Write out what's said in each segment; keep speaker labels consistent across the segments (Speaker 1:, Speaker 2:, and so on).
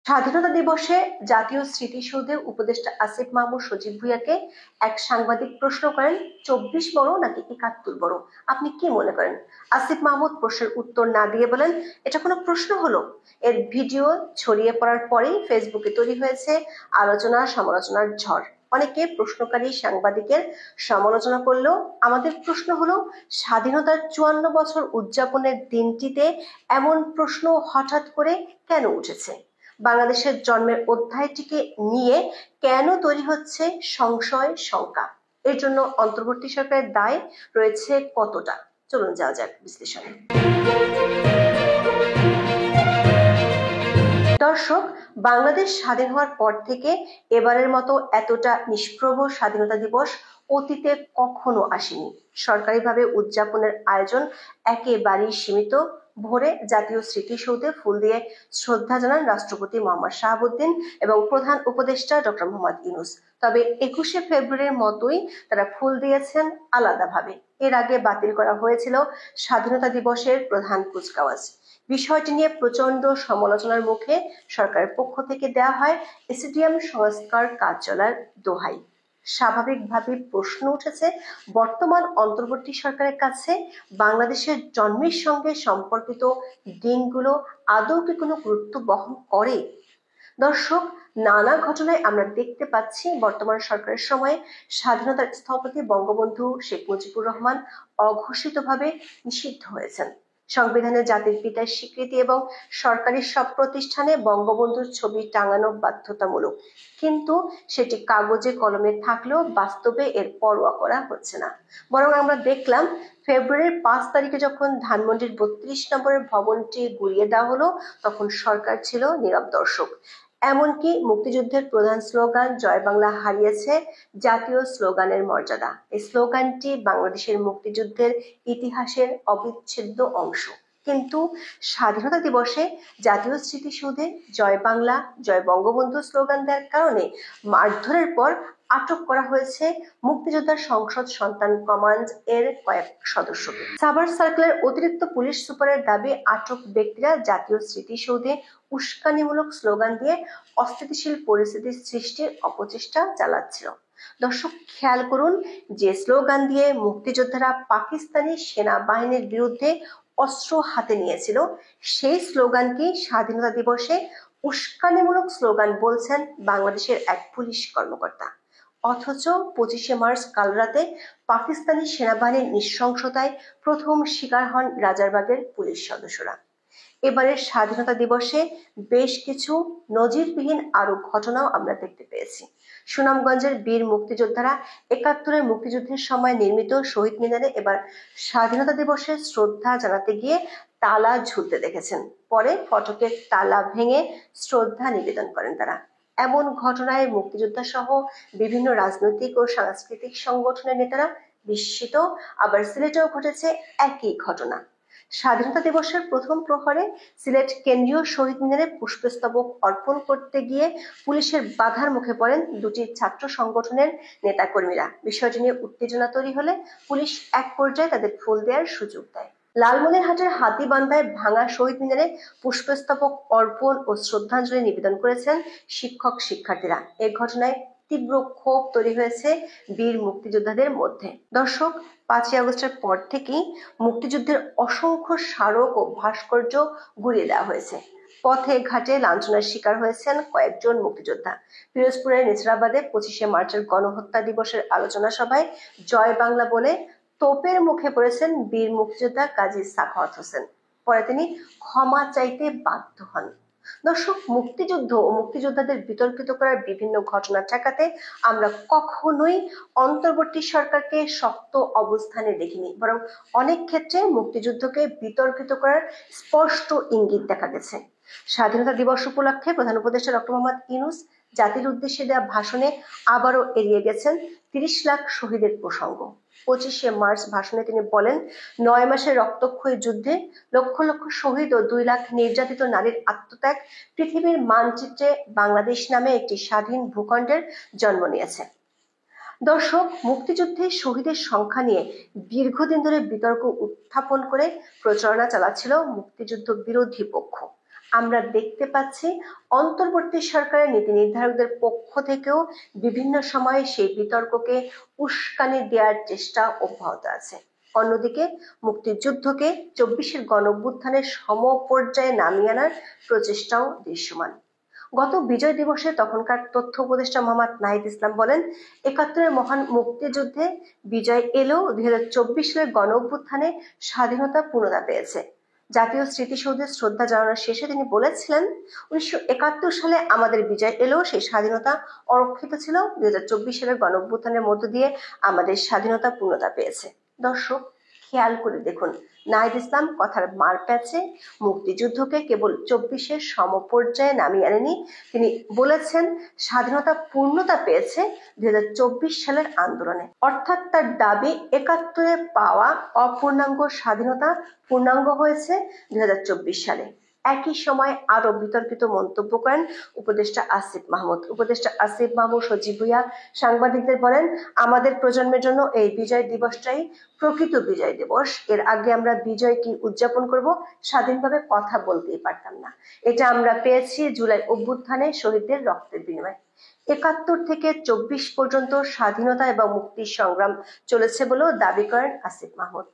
Speaker 1: স্বাধীনতা দিবসে জাতীয় স্মৃতিসৌধে উপদেষ্টা আসিফ মাহমুদ সজীব ভুঁইয়াকে এক সাংবাদিক প্রশ্ন করেন, 24 বড় নাকি 71 বড়, আপনি কি মনে করেন? আসিফ মাহমুদ প্রশ্নের উত্তর না দিয়ে বলেন, এটা কোনো প্রশ্ন হলো? এর ভিডিও ছড়িয়ে পড়ার পরেই ফেসবুকে তৈরি হয়েছে আলোচনা সমালোচনার ঝড়। অনেকে প্রশ্নকারী সাংবাদিকের সমালোচনা করলেও আমাদের প্রশ্ন হলো, স্বাধীনতার 54 বছর উদযাপনের দিনটিতে এমন প্রশ্ন হঠাৎ করে কেন উঠেছে? বাংলাদেশের জন্মের অধ্যায়টিকে নিয়ে কেন তৈরি হচ্ছে সংশয়, শঙ্কা? এর জন্য অন্তর্বর্তী সরকারের দায় রয়েছে কতটা? চলুন যাওয়া যাক বিশ্লেষণে। দর্শক, বাংলাদেশ স্বাধীন হওয়ার পর থেকে এবারের মতো এতটা নিষ্প্রভ স্বাধীনতা দিবস অতীতে কখনো আসেনি। সরকারিভাবে উদযাপনের আয়োজন একেবারেই সীমিত। ভোরে জাতীয় স্মৃতিসৌধে ফুল দিয়ে শ্রদ্ধা জানান রাষ্ট্রপতি মোহাম্মদ শাহাবুদ্দিন এবং প্রধান উপদেষ্টা ডক্টর মোহাম্মদ ইউনূস। তবে 21শে ফেব্রুয়ারির মতোই তারা ফুল দিয়েছেন আলাদাভাবে। এর আগে বাতিল করা হয়েছিল স্বাধীনতা দিবসের প্রধান কুচকাওয়াজ। বিষয়টি নিয়ে প্রচন্ড সমালোচনার মুখে সরকারের পক্ষ থেকে দেওয়া হয় স্টেডিয়াম সংস্কার কাজ চলার দোহাই। স্বাভাবিকভাবে প্রশ্ন উঠেছে, বর্তমান অন্তর্বর্তী সরকারের কাছে বাংলাদেশের জন্মের সঙ্গে সম্পর্কিত দিনগুলো আদৌ কি কোনো গুরুত্ব বহন করে? দর্শক, নানা ঘটনায় আমরা দেখতে পাচ্ছি বর্তমান সরকারের সময়ে স্বাধীনতার স্থপতি বঙ্গবন্ধু শেখ মুজিবুর রহমান অঘোষিতভাবে নিষিদ্ধ হয়েছেন। সংবিধানে জাতির পিতার স্বীকৃতি এবং সরকারি সব প্রতিষ্ঠানে বঙ্গবন্ধুর ছবি টাঙানো বাধ্যতামূলক, কিন্তু সেটি কাগজে কলমে থাকলেও বাস্তবে এর পরোয়া করা হচ্ছে না। বরং আমরা দেখলাম ফেব্রুয়ারির 5 তারিখে যখন ধানমন্ডির 32 নম্বরের ভবনটি গুড়িয়ে দেওয়া হলো, তখন সরকার ছিল নীরব দর্শক। এমনকি মুক্তিযুদ্ধের প্রধান স্লোগান জয় বাংলা হারিয়েছে জাতীয় স্লোগানের মর্যাদা। এই স্লোগানটি বাংলাদেশের মুক্তিযুদ্ধের ইতিহাসের অবিচ্ছেদ্য অংশ। কিন্তু স্বাধীনতা দিবসে জাতীয় স্মৃতিসৌধে জয় বাংলা জয় বঙ্গবন্ধু স্লোগান দেওয়ার কারণে মারধরের পর আটক করা হয়েছে মুক্তিযোদ্ধা সংসদ সন্তান কমান্ড এর কয়েক সদস্যকে। সাভার সার্কেলের অতিরিক্ত পুলিশ সুপারের দাবি, আটক ব্যক্তিরা জাতীয় স্মৃতিসৌধে উস্কানিমূলক স্লোগান দিয়ে অস্থিতিশীল পরিস্থিতি সৃষ্টির অপচেষ্টা চালাচ্ছিল। দর্শক, খেয়াল করুন, যে স্লোগান দিয়ে মুক্তিযোদ্ধারা পাকিস্তানি সেনাবাহিনীর বিরুদ্ধে অস্ত্র হাতে নিয়েছিল, সেই স্লোগানকে স্বাধীনতা দিবসে উস্কানিমূলক স্লোগান বলছেন বাংলাদেশের এক পুলিশ কর্মকর্তা। অথচ 25শে মার্চ কাল রাতে পাকিস্তানি সেনাবাহিনীর নৃশংসতায় প্রথম শিকার হন রাজারবাগের পুলিশ সদস্যরা। এবারের স্বাধীনতা দিবসে বেশ কিছু নজিরবিহীন আরো ঘটনাও আমরা দেখতে পেয়েছি। সুনামগঞ্জের বীর মুক্তিযোদ্ধারা 71-এর মুক্তিযুদ্ধের সময় নির্মিত শহীদ মিনারে এবার স্বাধীনতা দিবসে শ্রদ্ধা জানাতে গিয়ে তালা ঝুলতে দেখেছেন। পরে ফটকের তালা ভেঙে শ্রদ্ধা নিবেদন করেন তারা। এমন ঘটনায় মুক্তিযোদ্ধা সহ বিভিন্ন রাজনৈতিক ও সাংস্কৃতিক সংগঠনের নেতারা বিস্মিত। আবার সিলেটেও ঘটেছে একই ঘটনা। স্বাধীনতা দিবসের প্রথম প্রহরে সিলেট কেন্দ্রীয় শহীদ মিনারে পুষ্পস্তবক অর্পণ করতে গিয়ে পুলিশের বাধার মুখে পড়েন দুটি ছাত্র সংগঠনের নেতাকর্মীরা। বিষয়টি নিয়ে উত্তেজনা তৈরি হলে পুলিশ এক পর্যায়ে তাদের ফুল দেওয়ার সুযোগ দেয়। লালমনিরহাটের হাতীবান্ধায় ভাঙা শহীদ মিনারে পুষ্পস্তবক অর্পণ ও শ্রদ্ধাঞ্জলি নিবেদন করেছেন শিক্ষক শিক্ষার্থীরা। এই ঘটনায় তীব্র ক্ষোভ তৈরি হয়েছে বীর মুক্তিযোদ্ধাদের মধ্যে। দর্শক, 5ই আগস্টের পর থেকেই মুক্তিযুদ্ধের অসংখ্য স্মারক ও ভাস্কর্য গুড়িয়ে দেওয়া হয়েছে। পথে ঘাটে লাঞ্ছনার শিকার হয়েছেন কয়েকজন মুক্তিযোদ্ধা। পিরোজপুরের নেছড়াবাদে 25শে মার্চের গণহত্যা দিবসের আলোচনা সভায় জয় বাংলা বলে তোপের মুখে পড়েছেন বীর মুক্তিযোদ্ধা কাজী সাখাওয়াত হোসেন। পরে তিনি ক্ষমা চাইতে বাধ্য হন। দর্শক, মুক্তিযুদ্ধ ও মুক্তিযোদ্ধাদের বিতর্কিত করার বিভিন্ন ঘটনা ঠেকাতে আমরা কখনোই অন্তর্বর্তী সরকারকে শক্ত অবস্থানে দেখিনি, বরং অনেক ক্ষেত্রে মুক্তিযুদ্ধকে বিতর্কিত করার স্পষ্ট ইঙ্গিত দেখা গেছে। স্বাধীনতা দিবস উপলক্ষে প্রধান উপদেষ্টা ডক্টর মোহাম্মদ ইউনূস জাতির উদ্দেশ্যে দেওয়া ভাষণে আবারও এড়িয়ে গেছেন 30 লাখ শহীদের প্রসঙ্গ। 25শে মার্চ ভাষণে তিনি বলেন, 9 মাসের রক্তক্ষয়ী যুদ্ধে লক্ষ লক্ষ শহীদ ও 2 লাখ নির্যাতিত নারীর আত্মত্যাগ পৃথিবীর মানচিত্রে বাংলাদেশ নামে একটি স্বাধীন ভূখণ্ডের জন্ম নিয়েছে। দর্শক, মুক্তিযুদ্ধে শহীদের সংখ্যা নিয়ে দীর্ঘদিন ধরে বিতর্ক উত্থাপন করে প্রচারণা চালাচ্ছিল মুক্তিযুদ্ধ বিরোধী পক্ষ। আমরা দেখতে পাচ্ছি অন্তর্বর্তী সরকারের নীতি নির্ধারকদের পক্ষ থেকেও বিভিন্ন সময়ে সেই বিতর্ককে উস্কানি দেওয়ার চেষ্টা অব্যাহত আছে। অন্যদিকে মুক্তিযুদ্ধকে 24-এর গণঅভ্যুত্থানের সমপর্যায়ে নামিয়ে আনার প্রচেষ্টাও দৃশ্যমান। গত বিজয় দিবসে তখনকার তথ্য উপদেষ্টা মোহাম্মদ নাহিদ ইসলাম বলেন, ৭১-এর মহান মুক্তিযুদ্ধে বিজয় এলেও ২০২৪ সালের গণঅভ্যুত্থানে স্বাধীনতা পূর্ণতা পেয়েছে। জাতীয় স্মৃতিসৌধে শ্রদ্ধা জানানোর শেষে তিনি বলেছিলেন, ১৯৭১ সালে আমাদের বিজয় এলেও সেই স্বাধীনতা অরক্ষিত ছিল, ২০২৪ সালের গণঅভ্যুত্থানের মধ্য দিয়ে আমাদের স্বাধীনতা পূর্ণতা পেয়েছে। দর্শক, খেয়াল করে দেখুন, নাহিদ ইসলাম কথার মার প্যাচে মুক্তিযুদ্ধকে কেবল 24-এর সমপর্যায়ে নামিয়ে আনেনি, তিনি বলেছেন স্বাধীনতা পূর্ণতা পেয়েছে 2024 সালের আন্দোলনে। অর্থাৎ তার দাবি ৭১-এ পাওয়া অপূর্ণাঙ্গ স্বাধীনতা পূর্ণাঙ্গ হয়েছে 2024 সালে। একই সময় আরো বিতর্কিত মন্তব্য করেন উপদেষ্টা আসিফ মাহমুদ। উপদেষ্টা আসিফ মাহমুদ সজীব ভুঁইয়া সাংবাদিকদের বলেন, আমাদের প্রজন্মের জন্য এই বিজয় দিবসটাই প্রকৃত বিজয় দিবস। এর আগে আমরা বিজয় কি উদযাপন করব, স্বাধীনভাবে কথা বলতেই পারতাম না। এটা আমরা পেয়েছি জুলাই অভ্যুত্থানে শহীদদের রক্তের বিনিময়ে। ৭১ থেকে ২৪ পর্যন্ত স্বাধীনতা এবং মুক্তির সংগ্রাম চলেছে বলেও দাবি করেন আসিফ মাহমুদ।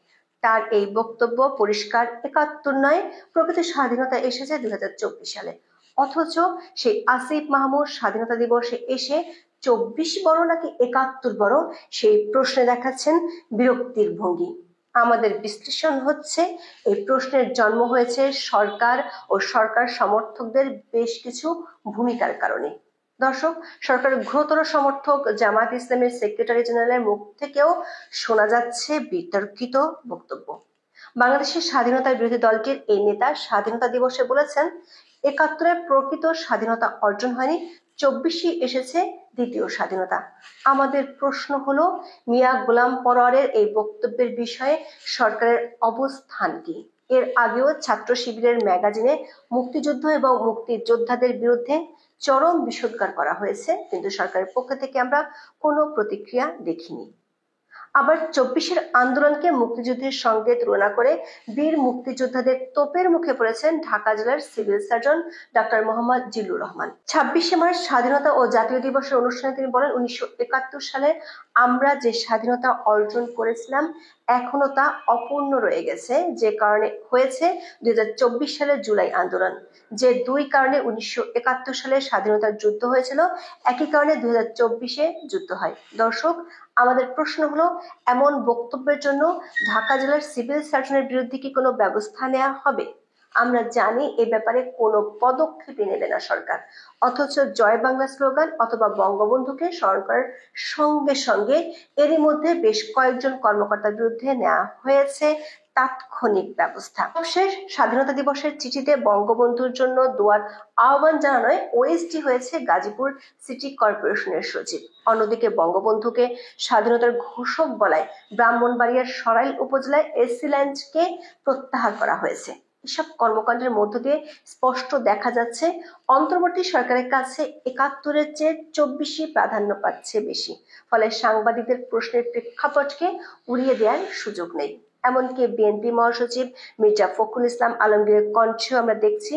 Speaker 1: তার এই বক্তব্য পরিষ্কার, ৭১ নয়, প্রকৃত স্বাধীনতা এসেছে ২০২৪ সালে। অথচ সেই আসিফ মাহমুদ স্বাধীনতা দিবসে এসে ২৪ বড় নাকি ৭১ বড়, সেই প্রশ্নে দেখাচ্ছেন বিরক্তির ভঙ্গি। আমাদের বিশ্লেষণ হচ্ছে, এই প্রশ্নের জন্ম হয়েছে সরকার ও সরকার সমর্থকদের বেশ কিছু ভূমিকার কারণে। দর্শক, সরকারের ঘোরতর সমর্থক জামায়াত ইসলামের সেক্রেটারি জেনারেলের মুখ থেকেও শোনা যাচ্ছে বিতর্কিত বক্তব্য। বাংলাদেশের স্বাধীনতার বিরোধী দলটির এই নেতা স্বাধীনতা দিবসে বলেছেন, ৭১-এর প্রকৃত স্বাধীনতা অর্জন হয়নি, ২৪-ই এসেছে দ্বিতীয় স্বাধীনতা। আমাদের প্রশ্ন হলো, মিয়া গোলাম পরোয়ারের এই বক্তব্যের বিষয়ে সরকারের অবস্থান কি? এর আগেও ছাত্র শিবিরের ম্যাগাজিনে মুক্তিযুদ্ধ এবং মুক্তিযোদ্ধাদের বিরুদ্ধে চরম বিষোদ্গার করা হয়েছে, কিন্তু সরকারের পক্ষ থেকে আমরা কোনো প্রতিক্রিয়া দেখিনি। আবার ২৪-এর আন্দোলনকে মুক্তিযুদ্ধের সঙ্গে তুলনা করে বীর মুক্তিযোদ্ধাদের তোপের মুখে পড়েছেন ঢাকা জেলার civil surgeon doctor Mohammad Zillur Rahman. ২৬শে মার্চ স্বাধীনতা ও জাতীয় দিবসের অনুষ্ঠানে তিনি বলেন, ১৯৭১ সালে আমরা যে স্বাধীনতা অর্জন করেছিলাম এখনো তা অপূর্ণ রয়ে গেছে, যে কারণে হয়েছে ২০২৪ সালের জুলাই আন্দোলন। যে দুই কারণে ১৯৭১ সালে স্বাধীনতার যুদ্ধ হয়েছিল, একই কারণে ২০২৪-এ যুদ্ধ হয়। দর্শক, আমাদের প্রশ্ন হলো, এমন বক্তব্যের জন্য ঢাকা জেলার সিভিল সার্জনের বিরুদ্ধে কি কোনো ব্যবস্থা নেওয়া হবে? আমরা জানি এ ব্যাপারে কোনো পদক্ষেপই নেবে না সরকার, অথচ জয় বাংলা স্লোগান অথবা বঙ্গবন্ধুকে সরকার সঙ্গে সঙ্গে এরই মধ্যে বেশ কয়েকজন কর্মকর্তার বিরুদ্ধে নেওয়া হয়েছে তাৎক্ষণিক ব্যবস্থা। শেষ স্বাধীনতা দিবসের চিঠিতে বঙ্গবন্ধুর জন্য দোয়ার আহ্বান জানানোয় ওএসডি হয়েছে গাজীপুর সিটি কর্পোরেশনের সচিব। অন্যদিকে বঙ্গবন্ধুকে স্বাধীনতার ঘোষক বলায় ব্রাহ্মণবাড়িয়ার সরাইল উপজেলায় এসিল্যান্ডকে প্রত্যাহার করা হয়েছে। এসব কর্মকাণ্ডের মধ্য দিয়ে স্পষ্ট দেখা যাচ্ছে, অন্তর্বর্তী সরকারের কাছে ৭১-এর চেয়ে ২৪-ই প্রাধান্য পাচ্ছে বেশি। ফলে সাংবাদিকদের প্রশ্নের প্রেক্ষাপটকে উড়িয়ে দেওয়ার সুযোগ নেই। এমনকি বিএনপি মহাসচিব মির্জা ফখরুল ইসলাম আলমগীরের কণ্ঠেও আমরা দেখছি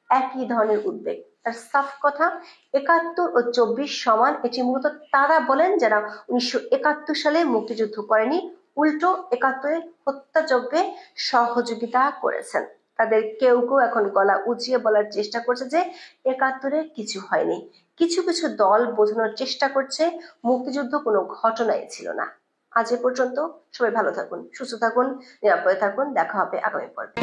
Speaker 1: একই ধরনের উদ্বেগ। তার সাফ কথা, ৭১ ও ২৪ সমান, এটি মূলত তারা বলেন যারা ১৯৭১ সালে মুক্তিযুদ্ধ করেনি, উল্টো ৭১-এর হত্যাযজ্ঞে সহযোগিতা করেছেন। তাদের কেউ কেউ এখন গলা উঁচিয়ে বলার চেষ্টা করছে যে ৭১-এ কিছু হয়নি। কিছু কিছু দল বোঝানোর চেষ্টা করছে মুক্তিযুদ্ধ কোনো ঘটনাই ছিল না। আজ এ পর্যন্ত। সবাই ভালো থাকুন, সুস্থ থাকুন, নিরাপদে থাকুন। দেখা হবে আগামী পর্বে।